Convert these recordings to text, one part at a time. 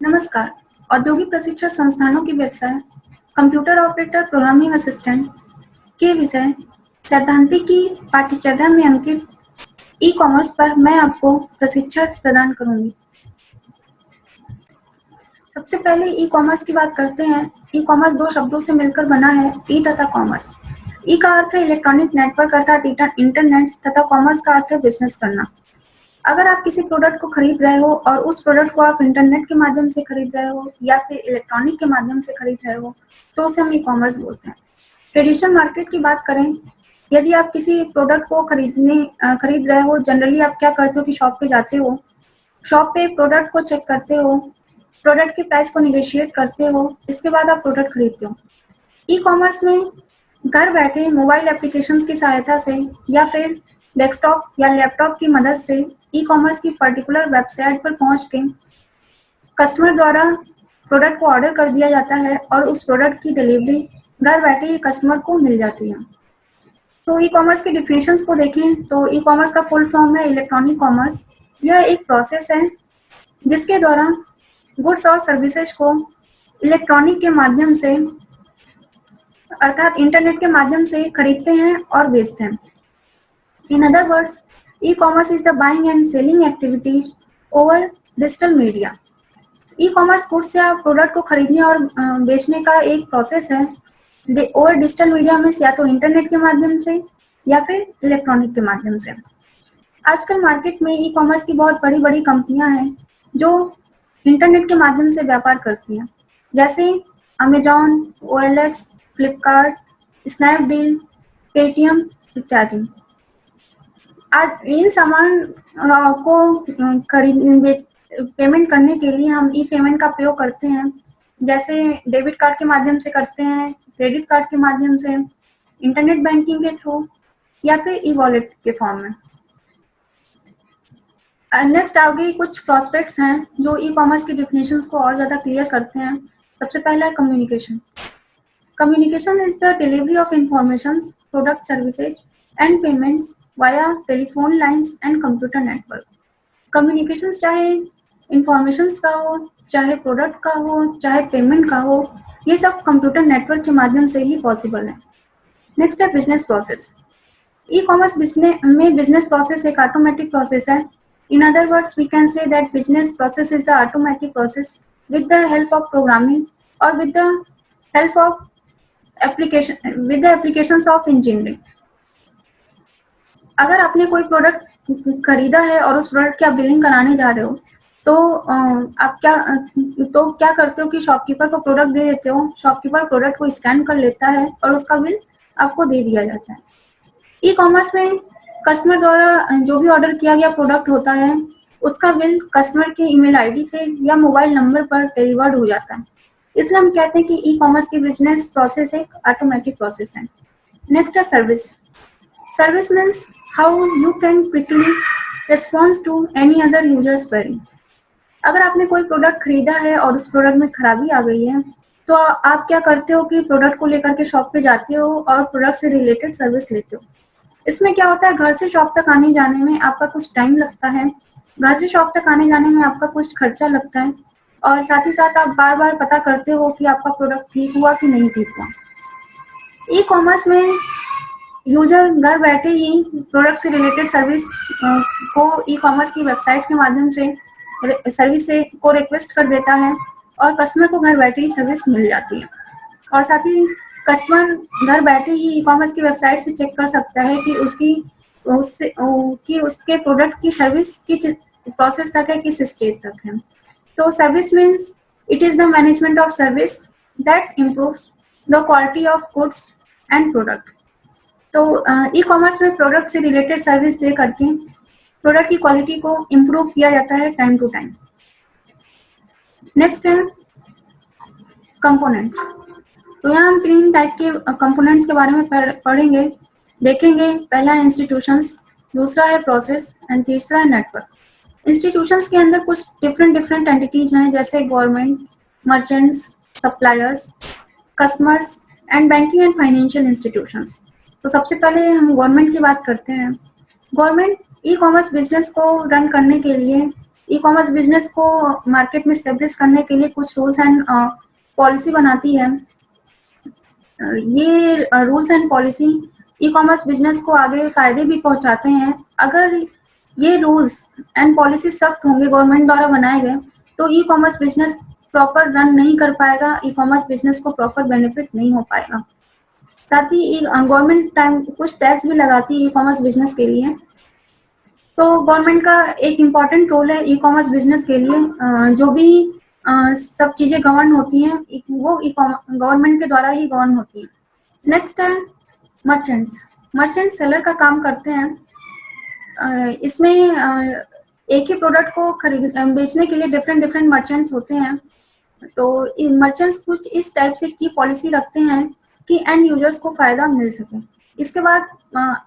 नमस्कार। औद्योगिक प्रशिक्षण संस्थानों की व्यवसाय, कंप्यूटर ऑपरेटर, प्रोग्रामिंग असिस्टेंट के विषय सैद्धांतिक की पाठ्यचर्या में अंकित ई-कॉमर्स पर मैं आपको प्रशिक्षण प्रदान करूंगी। सबसे पहले ई-कॉमर्स की बात करते हैं। ई-कॉमर्स दो शब्दों से मिलकर बना है, ई तथा कॉमर्स। ई का अर्थ है इलेक्ट्रॉनिक नेटवर्क अर्थात इंटरनेट तथा कॉमर्स का अर्थ है बिजनेस करना। अगर आप किसी प्रोडक्ट को खरीद रहे हो और उस प्रोडक्ट को आप इंटरनेट के माध्यम से खरीद रहे हो या फिर इलेक्ट्रॉनिक के माध्यम से खरीद रहे हो तो उसे हम ई कॉमर्स बोलते हैं। ट्रेडिशनल मार्केट की बात करें, यदि आप किसी प्रोडक्ट को खरीद रहे हो, जनरली आप क्या करते हो कि शॉप पे जाते हो, शॉप पे प्रोडक्ट को चेक करते हो, प्रोडक्ट के प्राइस को निगोशिएट करते हो, इसके बाद आप प्रोडक्ट खरीदते हो। ई कॉमर्स में घर बैठे मोबाइल एप्लीकेशंस की सहायता से या फिर डेस्कटॉप या लैपटॉप की मदद से ई कॉमर्स की पर्टिकुलर वेबसाइट पर पहुंच के कस्टमर द्वारा प्रोडक्ट को ऑर्डर कर दिया जाता है और उस प्रोडक्ट की डिलीवरी घर बैठे ही कस्टमर को मिल जाती है। तो ई कॉमर्स के डिफिनेशंस को देखें तो ई कॉमर्स का फुल फॉर्म है इलेक्ट्रॉनिक कॉमर्स। यह एक प्रोसेस है जिसके द्वारा गुड्स और सर्विसेज को इलेक्ट्रॉनिक के माध्यम से अर्थात इंटरनेट के माध्यम से खरीदते हैं और बेचते हैं। In other words, e-commerce is the buying and selling activities over digital media. E-commerce goods या प्रोडक्ट को खरीदने और बेचने का एक प्रोसेस है ओवर डिजिटल मीडिया में, या तो इंटरनेट के माध्यम से या फिर इलेक्ट्रॉनिक के माध्यम से। आजकल मार्केट में ई कॉमर्स की बहुत बड़ी बड़ी कंपनियां हैं जो इंटरनेट के माध्यम से व्यापार करती हैं, जैसे Amazon, OLX, Flipkart, Snapdeal, Paytm इत्यादि। आज इन सामान को पेमेंट करने के लिए हम ई पेमेंट का प्रयोग करते हैं, जैसे डेबिट कार्ड के माध्यम से करते हैं, क्रेडिट कार्ड के माध्यम से, इंटरनेट बैंकिंग के थ्रू या फिर ई वॉलेट के फॉर्म में। नेक्स्ट आगे कुछ प्रोस्पेक्ट्स हैं जो ई कॉमर्स की डिफिनेशंस को और ज़्यादा क्लियर करते हैं। सबसे पहला है communication. Communication is the delivery of information, product, services and payments via telephone lines and computer network. Communication चाहे इंफॉर्मेशन का हो, चाहे प्रोडक्ट का हो, चाहे पेमेंट का हो, ये सब कंप्यूटर नेटवर्क के माध्यम से ही पॉसिबल है। नेक्स्ट है बिजनेस प्रोसेस। ई कॉमर्स में बिजनेस प्रोसेस एक ऑटोमेटिक प्रोसेस है। In other words, we can say that business process is the automatic process with the help of programming or with the help of applications of engineering. अगर आपने कोई product खरीदा है और उस product की आप बिलिंग कराने जा रहे हो तो आप क्या करते हो कि शॉपकीपर को प्रोडक्ट दे देते हो, शॉपकीपर प्रोडक्ट को स्कैन कर लेता है और उसका बिल आपको दे दिया जाता है। ई कॉमर्स में कस्टमर द्वारा जो भी ऑर्डर किया गया प्रोडक्ट होता है उसका बिल कस्टमर के ईमेल आईडी पे या मोबाइल नंबर पर डिलीवर्ड हो जाता है। इसलिए हम कहते हैं कि ई कॉमर्स की बिजनेस प्रोसेस एक ऑटोमेटिक प्रोसेस है। नेक्स्ट है service. Service means how you can quickly response to any other users query. अगर आपने कोई प्रोडक्ट खरीदा है और उस प्रोडक्ट में खराबी आ गई है तो आप क्या करते हो कि प्रोडक्ट को लेकर के शॉप पे जाते हो और प्रोडक्ट से रिलेटेड सर्विस लेते हो। इसमें क्या होता है, घर से शॉप तक आने जाने में आपका कुछ टाइम लगता है, घर से शॉप तक आने जाने में आपका कुछ खर्चा लगता है और साथ ही साथ आप बार बार पता करते हो कि आपका प्रोडक्ट ठीक हुआ कि नहीं ठीक हुआ। ई कॉमर्स में यूजर घर बैठे ही प्रोडक्ट से रिलेटेड सर्विस को ई कॉमर्स की वेबसाइट के माध्यम से सर्विस को रिक्वेस्ट कर देता है और कस्टमर को घर बैठे ही सर्विस मिल जाती है। और साथ ही कस्टमर घर बैठे ही ई कॉमर्स की वेबसाइट से चेक कर सकता है कि उसके प्रोडक्ट की सर्विस की प्रोसेस तक है, किस स्टेज तक है। तो service means it is the management of service that improves the quality of goods and product. तो ई कॉमर्स में प्रोडक्ट से रिलेटेड सर्विस दे करके प्रोडक्ट की क्वालिटी को इम्प्रूव किया जाता है टाइम टू टाइम। नेक्स्ट है कंपोनेंट्स। तो यहाँ हम 3 टाइप के कंपोनेंट्स के बारे में पढ़ेंगे, देखेंगे। पहला है इंस्टीट्यूशंस, दूसरा है प्रोसेस एंड तीसरा है नेटवर्क। इंस्टीट्यूशंस के अंदर कुछ डिफरेंट एंटिटीज हैं, जैसे government, merchants, suppliers, customers and banking and financial institutions. तो सबसे पहले हम गवर्नमेंट की बात करते हैं। गवर्नमेंट ई कॉमर्स बिजनेस को रन करने के लिए ई कॉमर्स बिजनेस को मार्केट में स्टेब्लिश करने के लिए कुछ रूल्स एंड पॉलिसी बनाती है। ये rules and policy e commerce business को आगे फायदे भी पहुंचाते हैं। अगर ये रूल्स एंड पॉलिसी सख्त होंगे, गवर्नमेंट द्वारा बनाए गए, तो e commerce business proper run नहीं कर पाएगा, ई कॉमर्स बिजनेस को प्रॉपर बेनिफिट नहीं हो पाएगा। साथ ही गवर्नमेंट टाइम कुछ टैक्स भी लगाती है ई कॉमर्स बिजनेस के लिए। तो गवर्नमेंट का एक इम्पॉर्टेंट रोल है ई कॉमर्स बिजनेस के लिए। जो भी सब चीजें गवर्न होती हैं वो गवर्नमेंट के द्वारा ही गवर्न होती है। नेक्स्ट है मर्चेंट्स। मर्चेंट सेलर का काम करते हैं। इसमें एक ही प्रोडक्ट को बेचने के लिए डिफरेंट मर्चेंट्स होते हैं। तो मर्चेंट्स कुछ इस टाइप से की पॉलिसी रखते हैं कि एंड यूजर्स को फायदा मिल सके। इसके बाद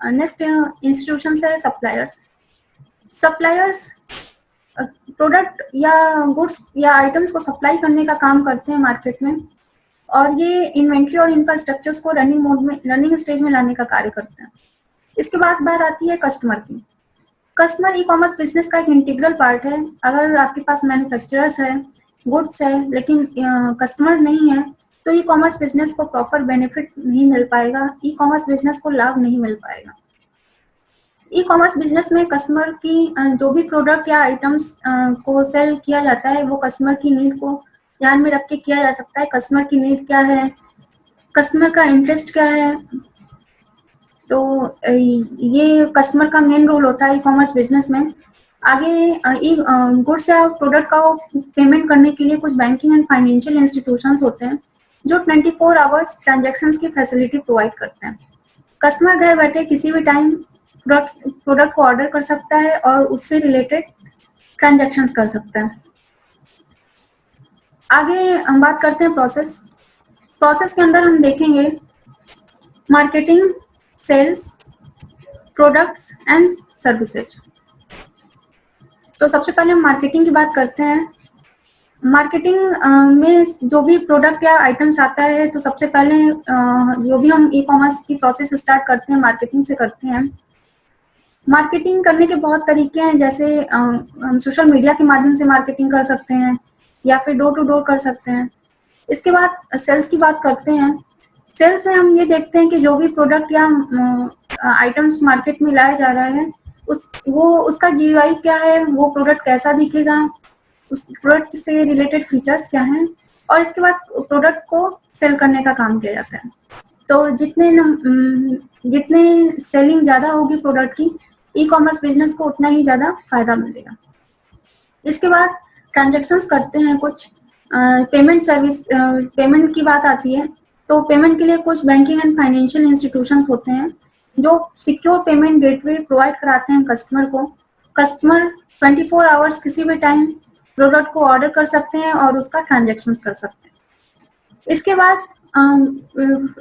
नेक्स्ट इंस्टीट्यूशन है सप्लायर्स। सप्लायर्स प्रोडक्ट या गुड्स या आइटम्स को सप्लाई करने का काम करते हैं मार्केट में, और ये इन्वेंट्री और इंफ्रास्ट्रक्चर्स को रनिंग स्टेज में लाने का कार्य करते हैं। इसके बाद बात आती है कस्टमर की। कस्टमर ई कॉमर्स बिजनेस का एक इंटीग्रल पार्ट है। अगर आपके पास मैन्युफैक्चरर्स है, गुड्स है, लेकिन कस्टमर नहीं है, तो ई कॉमर्स बिजनेस को प्रॉपर बेनिफिट नहीं मिल पाएगा, ई कॉमर्स बिजनेस को लाभ नहीं मिल पाएगा। ई कॉमर्स बिजनेस में कस्टमर की जो भी प्रोडक्ट या आइटम्स को सेल किया जाता है वो कस्टमर की नीड को ध्यान में रख के किया जा सकता है। कस्टमर की नीड क्या है, कस्टमर का इंटरेस्ट क्या है, तो ये कस्टमर का मेन रोल होता है ई कॉमर्स बिजनेस में। आगे गुड्स या प्रोडक्ट का पेमेंट करने के लिए कुछ बैंकिंग एंड फाइनेंशियल इंस्टीट्यूशंस होते हैं जो 24 आवर्स ट्रांजैक्शंस की फैसिलिटी प्रोवाइड करते हैं। कस्टमर घर बैठे किसी भी टाइम प्रोडक्ट को ऑर्डर कर सकता है और उससे रिलेटेड ट्रांजैक्शंस कर सकता है। आगे हम बात करते हैं प्रोसेस के अंदर हम देखेंगे marketing, sales, products and services. तो सबसे पहले हम मार्केटिंग की बात करते हैं। मार्केटिंग में जो भी प्रोडक्ट या आइटम्स आता है, तो सबसे पहले जो भी हम ई कॉमर्स की प्रोसेस स्टार्ट करते हैं मार्केटिंग से करते हैं। मार्केटिंग करने के बहुत तरीके हैं, जैसे हम सोशल मीडिया के माध्यम से मार्केटिंग कर सकते हैं या फिर डोर टू डोर कर सकते हैं। इसके बाद सेल्स की बात करते हैं। सेल्स में हम ये देखते हैं कि जो भी प्रोडक्ट या आइटम्स मार्केट में लाया जा रहा है उसका जीयूआई क्या है, वो प्रोडक्ट कैसा दिखेगा, उस प्रोडक्ट से रिलेटेड फीचर्स क्या हैं, और इसके बाद प्रोडक्ट को सेल करने का काम किया जाता है। तो जितने सेलिंग ज़्यादा होगी प्रोडक्ट की, ई कॉमर्स बिजनेस को उतना ही ज़्यादा फायदा मिलेगा। इसके बाद ट्रांजैक्शंस करते हैं कुछ पेमेंट की बात आती है, तो पेमेंट के लिए कुछ बैंकिंग एंड फाइनेंशियल इंस्टीट्यूशंस होते हैं जो सिक्योर पेमेंट गेटवे प्रोवाइड कराते हैं कस्टमर को। कस्टमर 24 आवर्स किसी भी टाइम प्रोडक्ट को ऑर्डर कर सकते हैं और उसका ट्रांजैक्शन कर सकते हैं। इसके बाद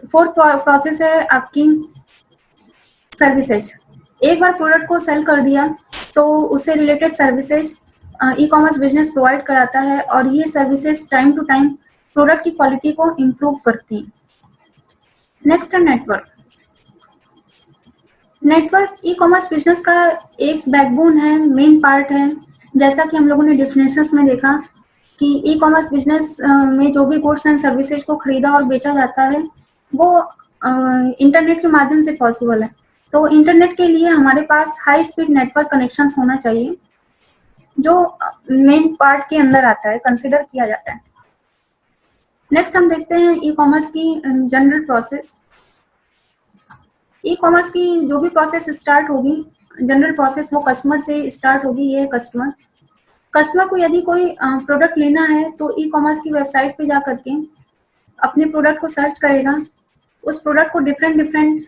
फोर्थ प्रोसेस है आपकी सर्विसेज। एक बार प्रोडक्ट को सेल कर दिया तो उससे related services e-commerce business provide कराता है, और ये services time to time product की क्वालिटी को इम्प्रूव करती हैं। नेक्स्ट है network. Network e-commerce business का एक बैकबोन है, मेन पार्ट है। जैसा कि हम लोगों ने डिफिनेशंस में देखा कि ई कॉमर्स बिजनेस में जो भी गुड्स एंड सर्विसेज को खरीदा और बेचा जाता है वो इंटरनेट के माध्यम से पॉसिबल है। तो इंटरनेट के लिए हमारे पास हाई स्पीड नेटवर्क कनेक्शन होना चाहिए, जो मेन पार्ट के अंदर आता है, कंसिडर किया जाता है। नेक्स्ट हम देखते हैं ई कॉमर्स की जनरल प्रोसेस। ई कॉमर्स की जो भी प्रोसेस स्टार्ट होगी, जनरल प्रोसेस, वो कस्टमर से स्टार्ट होगी। ये कस्टमर को यदि कोई प्रोडक्ट लेना है तो ई कॉमर्स की वेबसाइट पे जा करके अपने प्रोडक्ट को सर्च करेगा, उस प्रोडक्ट को डिफरेंट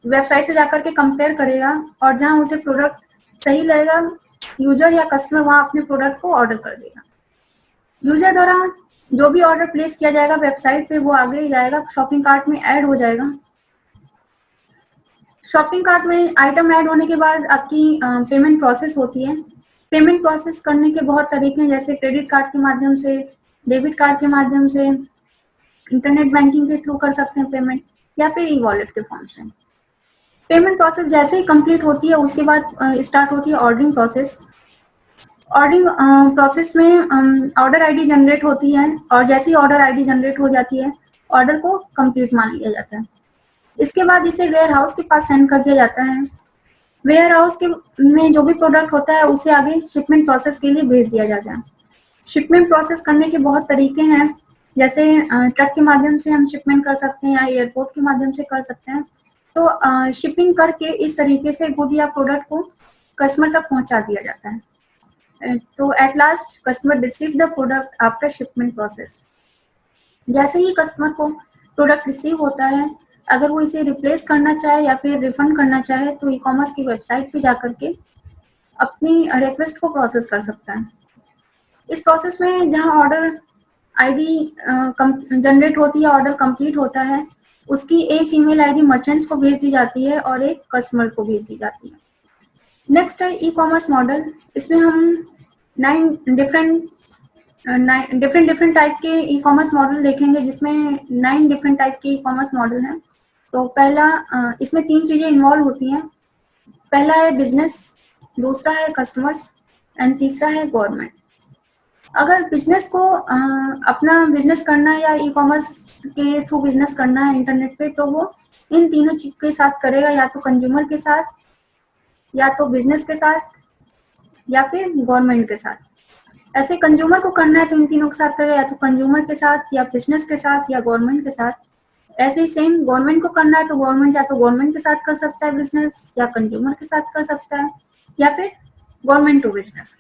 वेबसाइट से जाकर के कंपेयर करेगा, और जहां उसे प्रोडक्ट सही लगेगा यूजर या कस्टमर वहां अपने प्रोडक्ट को ऑर्डर कर देगा। यूजर द्वारा जो भी ऑर्डर प्लेस किया जाएगा वेबसाइट पे, वो आगे जाएगा, शॉपिंग कार्ट में ऐड हो जाएगा। शॉपिंग कार्ट में आइटम ऐड होने के बाद आपकी पेमेंट प्रोसेस होती है। पेमेंट प्रोसेस करने के बहुत तरीके हैं, जैसे क्रेडिट कार्ड के माध्यम से, डेबिट कार्ड के माध्यम से, इंटरनेट बैंकिंग के थ्रू कर सकते हैं पेमेंट, या फिर ई वॉलेट के फॉर्म से। पेमेंट प्रोसेस जैसे ही कंप्लीट होती है उसके बाद स्टार्ट होती है ऑर्डरिंग प्रोसेस। ऑर्डरिंग प्रोसेस में ऑर्डर आईडी जनरेट होती है और जैसे ही ऑर्डर आईडी जनरेट हो जाती है ऑर्डर को कंप्लीट मान लिया जाता है। इसके बाद इसे वेयर हाउस के पास सेंड कर दिया जाता है। वेयर हाउस के में जो भी प्रोडक्ट होता है उसे आगे शिपमेंट प्रोसेस के लिए भेज दिया जाता है। शिपमेंट प्रोसेस करने के बहुत तरीके हैं, जैसे ट्रक के माध्यम से हम शिपमेंट कर सकते हैं या एयरपोर्ट के माध्यम से कर सकते हैं। तो शिपिंग करके इस तरीके से गुड या प्रोडक्ट को कस्टमर तक पहुंचा दिया जाता है। तो at last customer receive the product after shipment process. जैसे ही कस्टमर को प्रोडक्ट रिसीव होता है, अगर वो इसे रिप्लेस करना चाहे या फिर रिफंड करना चाहे तो ई कॉमर्स की वेबसाइट पे जाकर के अपनी रिक्वेस्ट को प्रोसेस कर सकता है। इस प्रोसेस में जहां ऑर्डर आईडी जनरेट होती है, ऑर्डर कंप्लीट होता है, उसकी एक ईमेल आईडी मर्चेंट्स को भेज दी जाती है और एक कस्टमर को भेज दी जाती है। नेक्स्ट है ई कॉमर्स मॉडल। इसमें हम 9 डिफरेंट टाइप के ई कॉमर्स मॉडल देखेंगे, जिसमें 9 डिफरेंट टाइप के ई कॉमर्स मॉडल हैं। तो पहला, इसमें 3 चीजें इन्वॉल्व होती हैं। पहला है बिजनेस, दूसरा है कस्टमर्स एंड तीसरा है गवर्नमेंट। अगर बिजनेस को अपना बिजनेस करना है या ई कॉमर्स के थ्रू बिजनेस करना है इंटरनेट पे, तो वो इन तीनों चीज के साथ करेगा, या तो कंज्यूमर के साथ, या तो बिजनेस के साथ, या फिर गवर्नमेंट के साथ। ऐसे कंज्यूमर को करना है तो इन तीनों के साथ करेगा, या तो कंज्यूमर के साथ, या बिजनेस के साथ, या गवर्नमेंट के साथ। ऐसे ही सेम गवर्नमेंट को करना है तो गवर्नमेंट या तो गवर्नमेंट के साथ कर सकता है बिजनेस, या कंज्यूमर के साथ कर सकता है, या फिर गवर्नमेंट टू बिजनेस।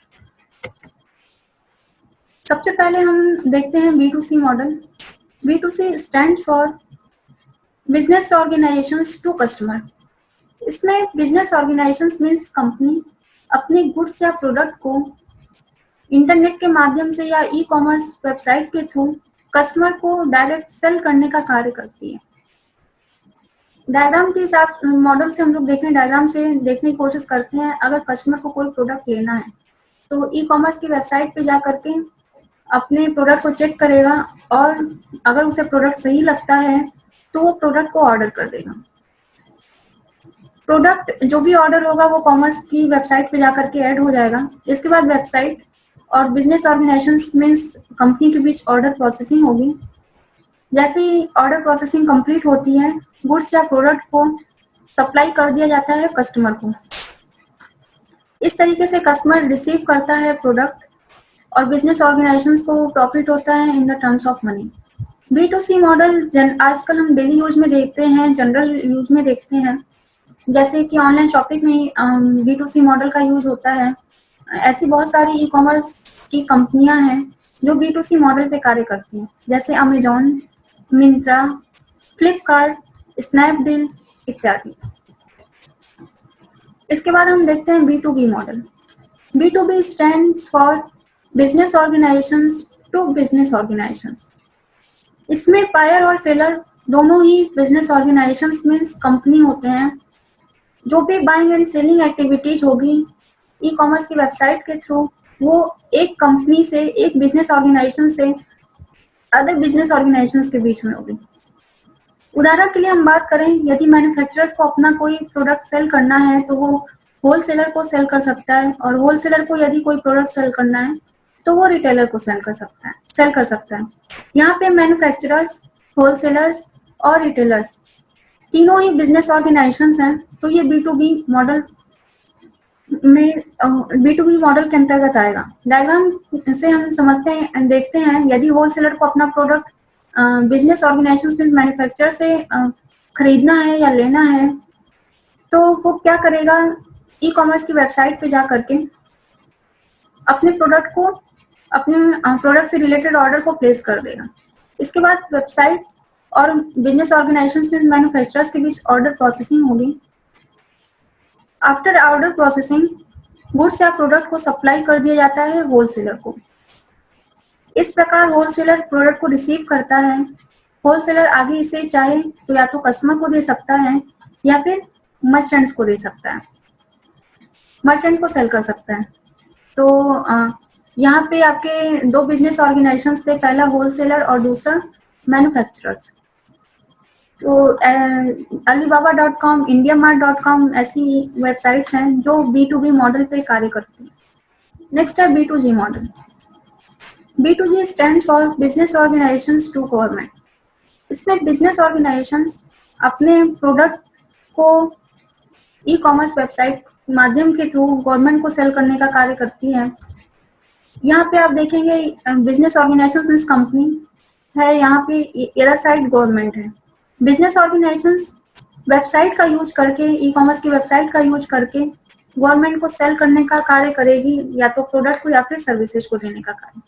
सबसे पहले हम देखते हैं B2C model. B2C stand for business organizations to customer. इसमें बिजनेस ऑर्गेनाइजेशंस मीन्स कंपनी अपने गुड्स या प्रोडक्ट को इंटरनेट के माध्यम से या ई कॉमर्स वेबसाइट के थ्रू कस्टमर को डायरेक्ट सेल करने का कार्य करती है। डायग्राम के हिसाब मॉडल से हम लोग देखें, डायग्राम से देखने की कोशिश करते हैं। अगर कस्टमर को कोई प्रोडक्ट लेना है तो ई कॉमर्स की वेबसाइट पे जा करके अपने प्रोडक्ट को चेक करेगा, और अगर उसे प्रोडक्ट सही लगता है तो वो प्रोडक्ट को ऑर्डर कर देगा। प्रोडक्ट जो भी ऑर्डर होगा वो कॉमर्स की वेबसाइट पे जाकर के ऐड हो जाएगा। इसके बाद वेबसाइट और बिजनेस ऑर्गेनाइजेशंस मीन्स कंपनी के बीच ऑर्डर प्रोसेसिंग होगी। जैसे ही ऑर्डर प्रोसेसिंग कंप्लीट होती है, गुड्स या प्रोडक्ट को सप्लाई कर दिया जाता है कस्टमर को। इस तरीके से कस्टमर रिसीव करता है प्रोडक्ट और बिजनेस ऑर्गेनाइजेशंस को प्रॉफिट होता है in the terms of money. B2C model आजकल हम डेली यूज में देखते हैं, जनरल यूज में देखते हैं, जैसे कि ऑनलाइन शॉपिंग में B2C मॉडल का यूज होता है। ऐसी बहुत सारी ई कॉमर्स की कंपनियां हैं जो B2C मॉडल पे कार्य करती हैं, जैसे अमेजॉन, मिंत्रा, फ्लिपकार्ट, स्नैपडील इत्यादि। इसके बाद हम देखते हैं B2B model. B2B stands for business organizations to business organizations. इसमें बायर और सेलर दोनों ही बिजनेस ऑर्गेनाइजेशंस मीन्स कंपनी होते हैं। जो भी बाइंग एंड सेलिंग एक्टिविटीज होगी ई कॉमर्स की वेबसाइट के थ्रू, वो एक कंपनी से, एक बिजनेस ऑर्गेनाइजेशन से अदर बिजनेस ऑर्गेनाइजेशंस के बीच में होगी। उदाहरण के लिए हम बात करें, यदि मैन्युफैक्चरर्स को अपना कोई प्रोडक्ट सेल करना है तो वो होलसेलर को सेल कर सकता है, और होलसेलर को यदि कोई प्रोडक्ट सेल करना है तो वो रिटेलर को सेल कर सकता है। यहाँ पे मैन्युफैक्चरर्स, होलसेलर्स और रिटेलर्स तीनों ही बिजनेस ऑर्गेनाइजेशंस हैं। तो ये B2B मॉडल के अंतर्गत आएगा। डायग्राम से हम समझते हैं, देखते हैं, यदि होलसेलर को अपना प्रोडक्ट बिजनेस ऑर्गेनाइजेशन में मैन्युफैक्चरर से खरीदना है या लेना है, तो वो क्या करेगा, ई कॉमर्स की वेबसाइट पे जा करके अपने प्रोडक्ट से रिलेटेड ऑर्डर को प्लेस कर देगा। इसके बाद वेबसाइट और बिजनेस ऑर्गेनाइजेशंस में मैन्युफैक्चरर्स के बीच ऑर्डर प्रोसेसिंग होगी। आफ्टर ऑर्डर प्रोसेसिंग गुड्स या प्रोडक्ट को सप्लाई कर दिया जाता है होलसेलर को। इस प्रकार होलसेलर प्रोडक्ट को रिसीव करता है। होलसेलर आगे इसे चाहे तो या तो कस्टमर को दे सकता है या फिर मर्चेंट्स को दे सकता है, मर्चेंट्स को सेल कर सकता है। तो यहाँ पे आपके 2 बिजनेस ऑर्गेनाइजेशंस थे, पहला होलसेलर और दूसरा मैन्युफैक्चरर्स। तो alibaba.com, indiamart.com ऐसी वेबसाइट्स हैं जो B2B मॉडल पे कार्य करती हैं। नेक्स्ट है B2G model. B2G stand for business organizations to government. इसमें बिजनेस ऑर्गेनाइजेशंस अपने प्रोडक्ट को ई कॉमर्स वेबसाइट माध्यम के थ्रू गवर्नमेंट को सेल करने का कार्य करती है। यहाँ पे आप देखेंगे बिजनेस ऑर्गेनाइजेशन मीन्स कंपनी है, यहाँ पे अदर साइड गवर्नमेंट है। बिजनेस ऑर्गेनाइजेशंस वेबसाइट का यूज करके, ई कॉमर्स की वेबसाइट का यूज करके गवर्नमेंट को सेल करने का कार्य करेगी, या तो प्रोडक्ट को या फिर सर्विसेज को देने का कार्य।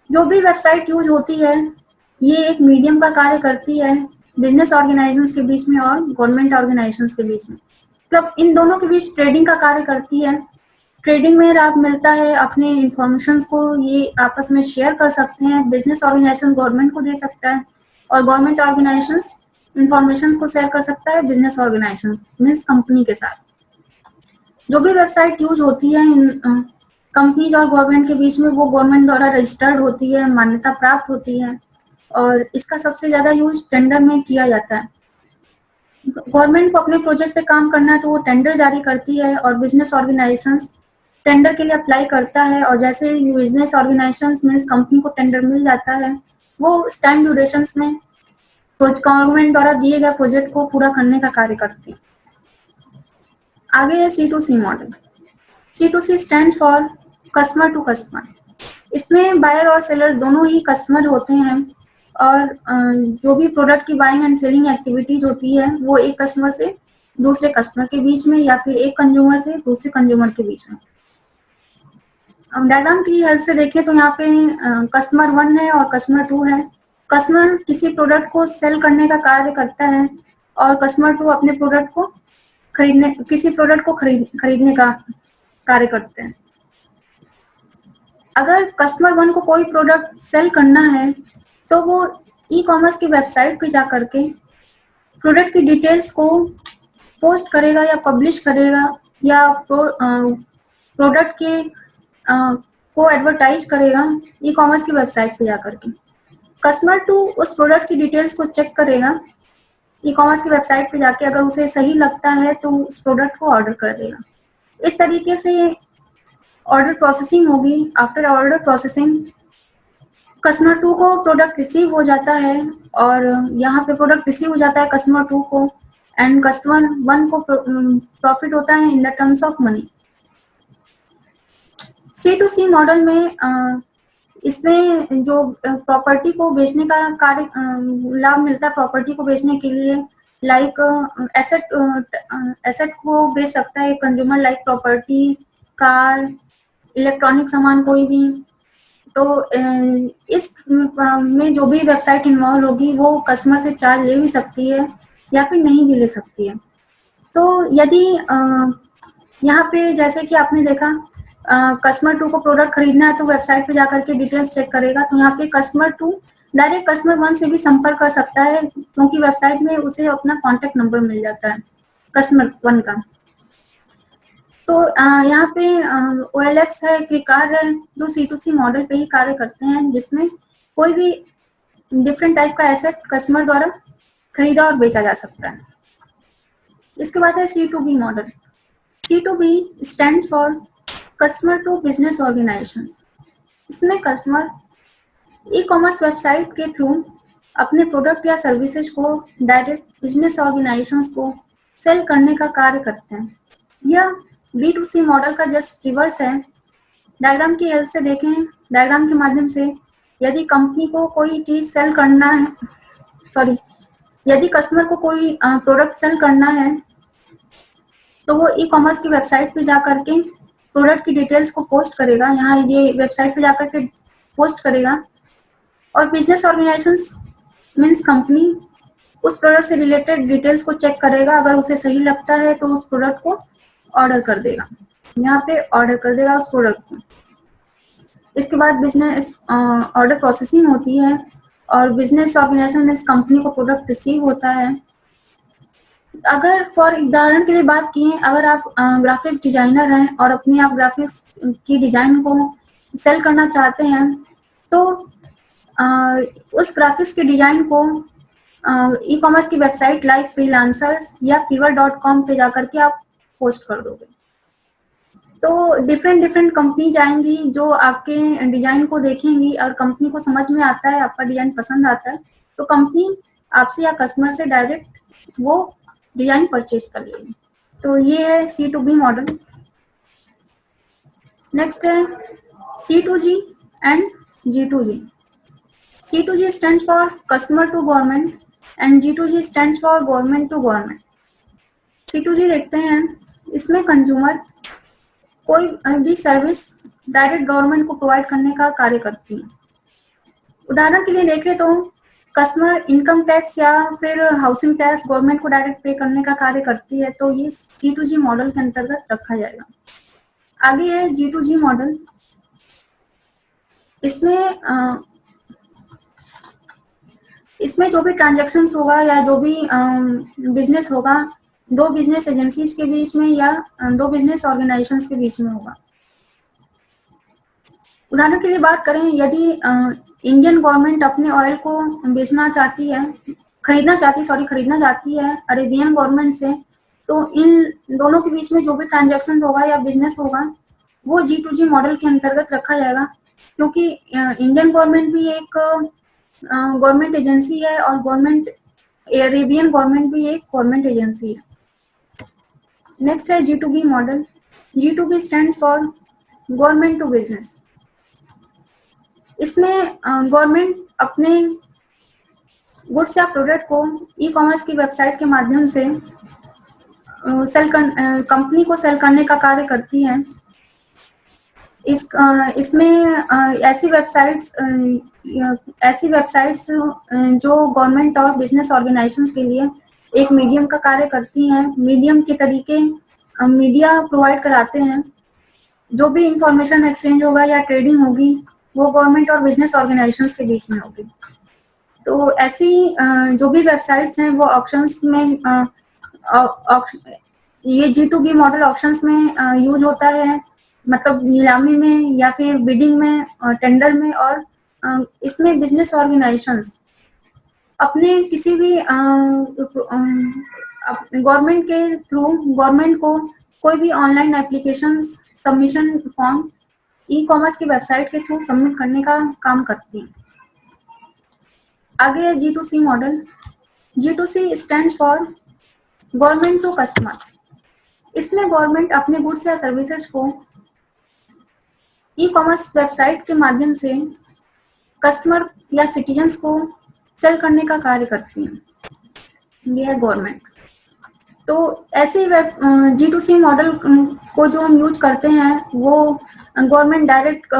जो भी वेबसाइट यूज होती है ये एक मीडियम का कार्य करती है बिजनेस ऑर्गेनाइजेशंस के बीच में और गवर्नमेंट ऑर्गेनाइजेशंस के बीच में, मतलब इन दोनों के बीच ट्रेडिंग का कार्य करती है। ट्रेडिंग में लाभ मिलता है, अपने इंफॉर्मेशंस को ये आपस में शेयर कर सकते हैं। बिजनेस ऑर्गेनाइजेशन गवर्नमेंट को दे सकता है और गवर्नमेंट ऑर्गेनाइजेशंस इंफॉर्मेशंस को शेयर कर सकता है बिजनेस ऑर्गेनाइजेशन मीन्स कंपनी के साथ। जो भी वेबसाइट यूज होती है इन कंपनीज और गवर्नमेंट के बीच में, वो गवर्नमेंट द्वारा रजिस्टर्ड होती है, मान्यता प्राप्त होती है और इसका सबसे ज्यादा यूज टेंडर में किया जाता है। गवर्नमेंट को अपने प्रोजेक्ट पे काम करना है तो वो टेंडर जारी करती है और बिजनेस ऑर्गेनाइजेशंस टेंडर के लिए अप्लाई करता है, और जैसे बिजनेस ऑर्गेनाइजेशंस में कंपनी को टेंडर मिल जाता है, वो टाइम ड्यूरेशंस में गवर्नमेंट द्वारा दिए गए प्रोजेक्ट को पूरा करने का कार्य करती है। आगे है C2C model. C2C stand for customer to customer. इसमें बायर और सेलर्स दोनों ही कस्टमर होते हैं और जो भी प्रोडक्ट की बाइंग एंड सेलिंग एक्टिविटीज होती है वो एक कस्टमर से दूसरे कस्टमर के बीच में या फिर एक कंज्यूमर से दूसरे कंज्यूमर के बीच में। डायग्राम की हेल्प से देखें तो यहाँ पे कस्टमर 1 है और कस्टमर 2 है। कस्टमर किसी प्रोडक्ट को सेल करने का कार्य करता है और कस्टमर 2 अपने प्रोडक्ट को किसी प्रोडक्ट को खरीदने का कार्य करते हैं। अगर कस्टमर 1 को कोई प्रोडक्ट सेल करना है तो वो ई कॉमर्स की वेबसाइट पे जा करके प्रोडक्ट की डिटेल्स को पोस्ट करेगा या पब्लिश करेगा या प्रोडक्ट के को एडवर्टाइज करेगा ई कॉमर्स की वेबसाइट पे जा करके। कस्टमर 2 उस प्रोडक्ट की डिटेल्स को चेक करेगा ई कॉमर्स की वेबसाइट पे जाके, अगर उसे सही लगता है तो उस प्रोडक्ट को ऑर्डर कर देगा। इस तरीके से ऑर्डर प्रोसेसिंग होगी। आफ्टर ऑर्डर प्रोसेसिंग कस्टमर 2 को प्रोडक्ट रिसीव हो जाता है और यहाँ पे प्रोडक्ट रिसीव हो जाता है कस्टमर 2 को, एंड कस्टमर 1 को प्रॉफिट होता है in the terms of money. C2C model में इसमें जो प्रॉपर्टी को बेचने का कार्य लाभ मिलता है, प्रॉपर्टी को बेचने के लिए लाइक एसेट को बेच सकता है consumer, like property, car, electronic सामान कोई भी। तो इस में जो भी वेबसाइट इन्वॉल्व होगी वो कस्टमर से चार्ज ले भी सकती है या फिर नहीं भी ले सकती है। तो यदि यहाँ पे जैसे कि आपने देखा कस्टमर 2 को प्रोडक्ट खरीदना है तो वेबसाइट पे जाकर के डिटेल्स चेक करेगा, तो यहाँ पे कस्टमर 2 डायरेक्ट कस्टमर 1 से भी संपर्क कर सकता है क्योंकि वेबसाइट में उसे अपना कॉन्टेक्ट नंबर मिल जाता है कस्टमर 1 का। तो यहाँ पे OLX है, क्विकार है, जो C2C मॉडल पे ही कार्य करते हैं, जिसमें कोई भी डिफरेंट टाइप का एसेट कस्टमर द्वारा खरीदा और बेचा जा सकता है। इसके बाद है C2B model. C2B stand for customer to business organizations. इसमें कस्टमर ई कॉमर्स वेबसाइट के थ्रू अपने प्रोडक्ट या सर्विसेज को डायरेक्ट बिजनेस ऑर्गेनाइजेशंस को सेल करने का कार्य करते हैं। यह B2C मॉडल का जस्ट रिवर्स है। डायग्राम की हेल्प से देखें, डायग्राम के माध्यम से यदि कंपनी को कोई चीज सेल करना है, यदि कस्टमर को कोई प्रोडक्ट सेल करना है तो वो ई कॉमर्स की वेबसाइट पे जा करके प्रोडक्ट की डिटेल्स को पोस्ट करेगा, यहाँ ये वेबसाइट पे जाकर के पोस्ट करेगा और बिजनेस ऑर्गेनाइजेशंस मीन्स कंपनी उस प्रोडक्ट से रिलेटेड डिटेल्स को चेक करेगा, अगर उसे सही लगता है तो उस प्रोडक्ट को ऑर्डर कर देगा, यहाँ पे ऑर्डर कर देगा उस प्रोडक्ट को। इसके बाद बिजनेस ऑर्डर प्रोसेसिंग होती है और बिजनेस ऑर्गेनाइजेशन मीन्स कंपनी को प्रोडक्ट रिसीव होता है। अगर फॉर उदाहरण के लिए बात की, अगर आप ग्राफिक्स डिजाइनर हैं और अपनी आप ग्राफिक्स की डिजाइन को सेल करना चाहते हैं तो उस ग्राफिक्स के डिजाइन को ई कॉमर्स की वेबसाइट लाइक फ्रीलांसर्स या fiverr.com पे जाकर के आप पोस्ट कर दोगे। तो डिफरेंट डिफरेंट कंपनी जाएंगी जो आपके डिजाइन को देखेंगी और कंपनी को समझ में आता है, आपका डिजाइन पसंद आता है, तो कंपनी आपसे या कस्टमर से डायरेक्ट वो डिजाइन परचेज कर लेगी। तो ये है C2B मॉडल। नेक्स्ट है C2G and G2G। C2G stands for customer to government and G2G stands for government to government। C2G देखते हैं, इसमें कंज्यूमर कोई भी सर्विस डायरेक्ट गवर्नमेंट को प्रोवाइड करने का कार्य करती है। उदाहरण के लिए देखें तो कस्टमर इनकम टैक्स या फिर हाउसिंग टैक्स गवर्नमेंट को डायरेक्ट पे करने का कार्य करती है, तो ये C2G मॉडल के अंतर्गत रखा जाएगा। आगे है G2G मॉडल। इसमें जो भी ट्रांजैक्शंस होगा या जो भी बिजनेस होगा, दो बिजनेस एजेंसीज के बीच में या दो बिजनेस ऑर्गेनाइजेशंस के बीच में होगा। उदाहरण के लिए बात करें, यदि इंडियन गवर्नमेंट अपने ऑयल को बेचना चाहती है, खरीदना चाहती है अरेबियन गवर्नमेंट से, तो इन दोनों के बीच में जो भी ट्रांजैक्शन होगा या बिजनेस होगा वो G2G मॉडल के अंतर्गत रखा जाएगा, क्योंकि इंडियन गवर्नमेंट भी एक गवर्नमेंट एजेंसी है और अरेबियन गवर्नमेंट भी एक गवर्नमेंट एजेंसी है। नेक्स्ट है G2B model. G2B stands for government to business. इसमें गवर्नमेंट अपने गुड्स या प्रोडक्ट को ई-कॉमर्स की वेबसाइट के माध्यम से कंपनी को सेल करने का कार्य करती है। इसमें ऐसी वेबसाइट्स जो गवर्नमेंट और बिजनेस ऑर्गेनाइजेशंस के लिए एक मीडियम का कार्य करती हैं, मीडियम के तरीके मीडिया प्रोवाइड कराते हैं। जो भी इंफॉर्मेशन एक्सचेंज होगा या ट्रेडिंग होगी वो गवर्नमेंट और बिजनेस ऑर्गेनाइजेशंस के बीच में होगी। तो ऐसी जो भी वेबसाइट्स हैं वो ऑक्शंस में ये G2B मॉडल ऑक्शंस में यूज होता है, मतलब नीलामी में या फिर बिडिंग में, टेंडर में। और इसमें बिजनेस ऑर्गेनाइजेशंस अपने किसी भी गवर्नमेंट के थ्रू गवर्नमेंट को कोई भी online application submission form e-commerce की वेबसाइट के थ्रू सबमिट करने का काम करती है। आगे है G2C model. G2C stand for government to customer. इसमें गवर्नमेंट अपने गुड्स या सर्विसेज को ई-कॉमर्स वेबसाइट के माध्यम से कस्टमर या सिटीजन्स को सेल करने का कार्य करती है। ये है गवर्नमेंट। तो ऐसे G2C मॉडल को जो हम यूज करते हैं वो गवर्नमेंट डायरेक्ट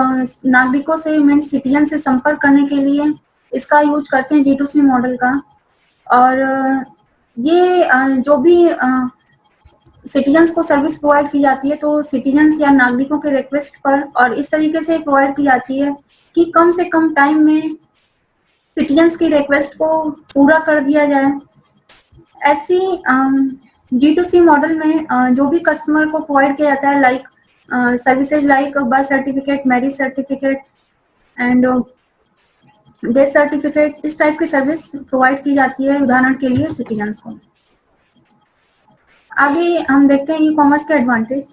नागरिकों से, मीन्स सिटीजन से संपर्क करने के लिए इसका यूज करते हैं G2C मॉडल का। और ये जो भी सिटीजन्स को सर्विस प्रोवाइड की जाती है तो सिटीजन्स या नागरिकों के रिक्वेस्ट पर और इस तरीके से प्रोवाइड की जाती है कि कम से कम टाइम में सिटीजन्स की रिक्वेस्ट को पूरा कर दिया जाए। ऐसी G2C मॉडल में जो भी कस्टमर को प्रोवाइड किया जाता है, like services like birth certificate, marriage certificate and death certificate, इस टाइप की सर्विस प्रोवाइड की जाती है उदाहरण के लिए सिटीजन्स को। आगे हम देखते हैं ई-कॉमर्स के एडवांटेज।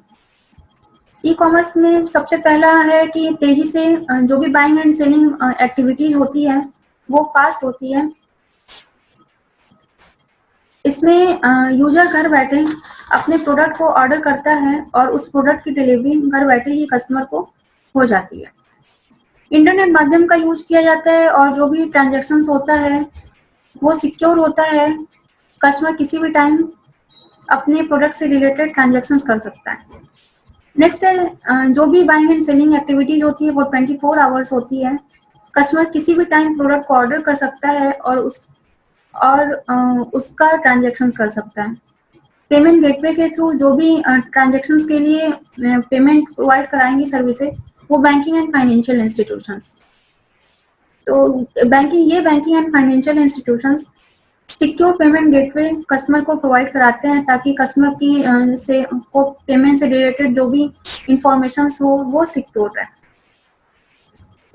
ई-कॉमर्स में सबसे पहला है कि तेजी से जो भी बाइंग एंड सेलिंग एक्टिविटीज होती है वो फास्ट होती है। इसमें यूजर घर बैठे अपने प्रोडक्ट को ऑर्डर करता है और उस प्रोडक्ट की डिलीवरी घर बैठे ही कस्टमर को हो जाती है। इंटरनेट माध्यम का यूज किया जाता है और जो भी ट्रांजैक्शंस होता है वो सिक्योर होता है। कस्टमर किसी भी टाइम अपने प्रोडक्ट से रिलेटेड ट्रांजैक्शंस कर सकता है। नेक्स्ट है जो भी बाइंग एंड सेलिंग एक्टिविटीज होती है वो 24 आवर्स होती है। कस्टमर किसी भी टाइम प्रोडक्ट को ऑर्डर कर सकता है और उसका ट्रांजैक्शंस कर सकता है। पेमेंट गेटवे के थ्रू जो भी ट्रांजैक्शंस के लिए पेमेंट प्रोवाइड कराएंगी सर्विसेज वो बैंकिंग एंड फाइनेंशियल इंस्टीट्यूशंस। तो banking and financial institutions secure payment gateway customer को प्रोवाइड कराते हैं ताकि कस्टमर की से को पेमेंट से रिलेटेड जो भी इंफॉर्मेशन हो वो सिक्योर रहे।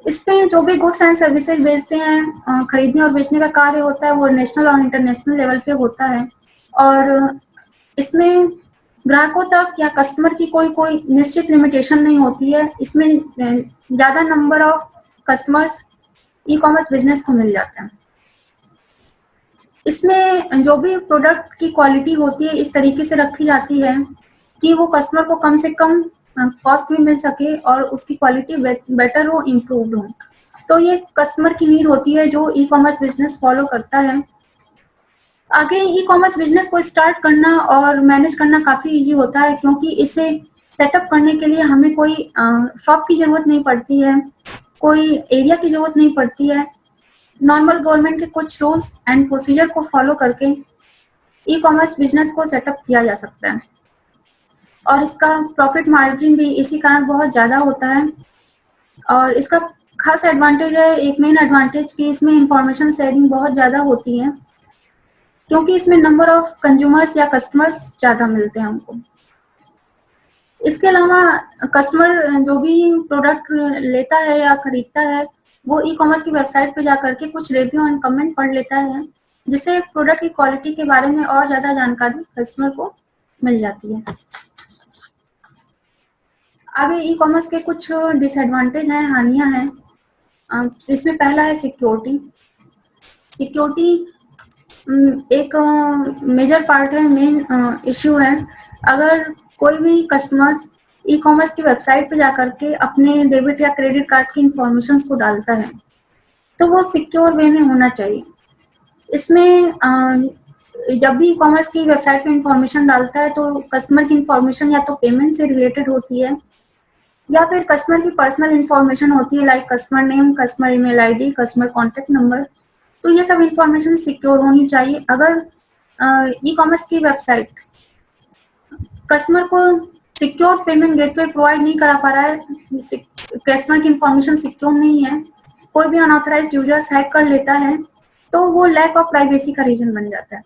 इसमें जो भी गुड्स एंड सर्विसेज बेचते हैं, खरीदने और बेचने का कार्य होता है वो नेशनल और इंटरनेशनल लेवल पे होता है। और इसमें ग्राहकों तक या कस्टमर की कोई निश्चित लिमिटेशन नहीं होती है। इसमें ज़्यादा number of customers e commerce business को मिल जाता है। इसमें जो भी प्रोडक्ट की क्वालिटी होती है इस तरीके से रखी जाती है कि वो कस्टमर को कम से कम कॉस्ट में मिल सके और उसकी क्वालिटी बेटर हो, इम्प्रूव्ड हो। तो ये कस्टमर की नीड होती है जो ई कॉमर्स बिजनेस फॉलो करता है। आगे ई कॉमर्स बिजनेस को स्टार्ट करना और मैनेज करना काफ़ी इजी होता है, क्योंकि इसे सेटअप करने के लिए हमें कोई शॉप की ज़रूरत नहीं पड़ती है, कोई एरिया की ज़रूरत नहीं पड़ती है। नॉर्मल गवर्नमेंट के कुछ रूल्स एंड प्रोसीजर को फॉलो करके ई कॉमर्स बिजनेस को सेटअप किया जा सकता है और इसका प्रॉफिट मार्जिन भी इसी कारण बहुत ज़्यादा होता है। और इसका खास एडवांटेज है, एक मेन एडवांटेज कि इसमें इंफॉर्मेशन शेयरिंग बहुत ज़्यादा होती है, क्योंकि इसमें नंबर ऑफ कंज्यूमर्स या कस्टमर्स ज़्यादा मिलते हैं हमको। इसके अलावा कस्टमर जो भी प्रोडक्ट लेता है या खरीदता है वो ई कॉमर्स की वेबसाइट पे जाकर के कुछ रिव्यू एंड कमेंट पढ़ लेता है, जिससे प्रोडक्ट की क्वालिटी के बारे में और ज़्यादा जानकारी कस्टमर को मिल जाती है। आगे ई कॉमर्स के कुछ डिसएडवांटेज हैं, हानियां हैं। इसमें पहला है सिक्योरिटी। सिक्योरिटी एक मेजर पार्ट है, मेन इश्यू है। अगर कोई भी कस्टमर ई कॉमर्स की वेबसाइट पे जाकर के अपने डेबिट या क्रेडिट कार्ड की इंफॉर्मेशन को डालता है तो वो सिक्योर वे में होना चाहिए। इसमें जब भी ई कॉमर्स की वेबसाइट पे इंफॉर्मेशन डालता है तो कस्टमर की इंफॉर्मेशन या तो पेमेंट से रिलेटेड होती है या फिर कस्टमर की पर्सनल इंफॉर्मेशन होती है, like customer name, customer email ID, customer contact number. तो ये सब इंफॉर्मेशन सिक्योर होनी चाहिए। अगर ई कॉमर्स की वेबसाइट कस्टमर को सिक्योर पेमेंट गेटवे प्रोवाइड नहीं करा पा रहा है, कस्टमर की इंफॉर्मेशन सिक्योर नहीं है, कोई भी अनऑथराइज्ड यूजर्स हैक कर लेता है, तो वो लैक ऑफ प्राइवेसी का रीजन बन जाता है।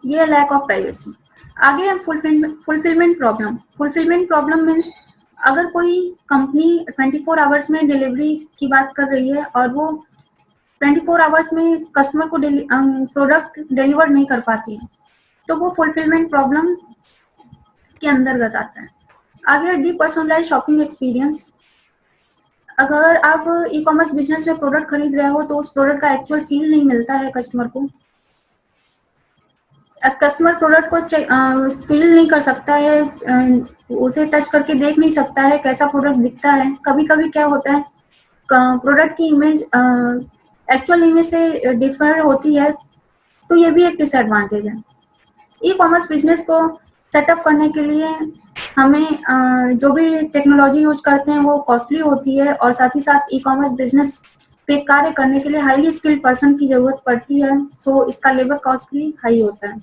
ये लैक ऑफ प्राइवेसी। आगे है fulfilment problem. Fulfilment problem means अगर कोई कंपनी 24 आवर्स में डिलीवरी की बात कर रही है और वो 24 आवर्स में कस्टमर को प्रोडक्ट डिलीवर नहीं कर पाती है तो वो फुलफिलमेंट प्रॉब्लम के अंतर्गत आता है। आगे डीपर्सनलाइज शॉपिंग एक्सपीरियंस। अगर आप ई कॉमर्स बिजनेस में प्रोडक्ट खरीद रहे हो तो उस प्रोडक्ट का एक्चुअल फील नहीं मिलता है कस्टमर को। कस्टमर प्रोडक्ट को फील नहीं कर सकता है, उसे टच करके देख नहीं सकता है कैसा प्रोडक्ट दिखता है। कभी कभी क्या होता है, प्रोडक्ट की इमेज एक्चुअल इमेज से डिफर होती है, तो ये भी एक डिसएडवांटेज है। ई कॉमर्स बिजनेस को सेटअप करने के लिए हमें जो भी टेक्नोलॉजी यूज करते हैं वो कॉस्टली होती है और साथ ही साथ ई कॉमर्स बिजनेस पे कार्य करने के लिए हाईली स्किल्ड पर्सन की जरूरत पड़ती है, सो इसका लेबर कॉस्ट भी हाई होता है।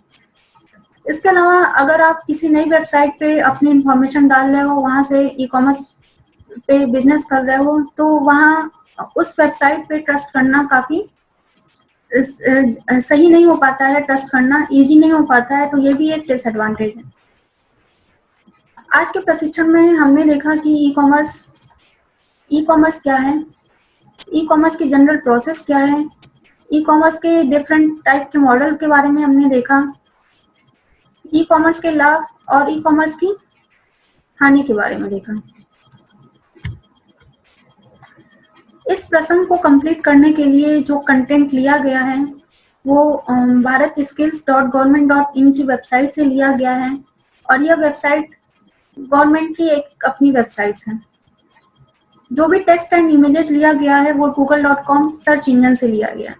इसके अलावा अगर आप किसी नई वेबसाइट पे अपनी इंफॉर्मेशन डाल रहे हो, वहाँ से ई कॉमर्स पे बिजनेस कर रहे हो, तो वहाँ उस वेबसाइट पे ट्रस्ट करना काफ़ी सही नहीं हो पाता है, ट्रस्ट करना इजी नहीं हो पाता है, तो ये भी एक डिसएडवांटेज है। आज के प्रशिक्षण में हमने देखा कि ई कॉमर्स क्या है, ई कॉमर्स की जनरल प्रोसेस क्या है, ई कॉमर्स के डिफरेंट टाइप के मॉडल के बारे में हमने देखा, ई कॉमर्स के लाभ और ई कॉमर्स की हानि के बारे में देखा। इस प्रसंग को कंप्लीट करने के लिए जो कंटेंट लिया गया है वो bharatskills.government.in की वेबसाइट से लिया गया है और यह वेबसाइट गवर्नमेंट की एक अपनी वेबसाइट है। जो भी टेक्स्ट एंड इमेजेस लिया गया है वो google.com सर्च इंजन से लिया गया।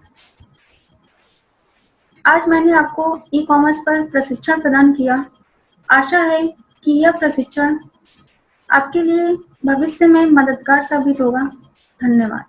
आज मैंने आपको ई कॉमर्स पर प्रशिक्षण प्रदान किया। आशा है कि यह प्रशिक्षण आपके लिए भविष्य में मददगार साबित होगा। धन्यवाद।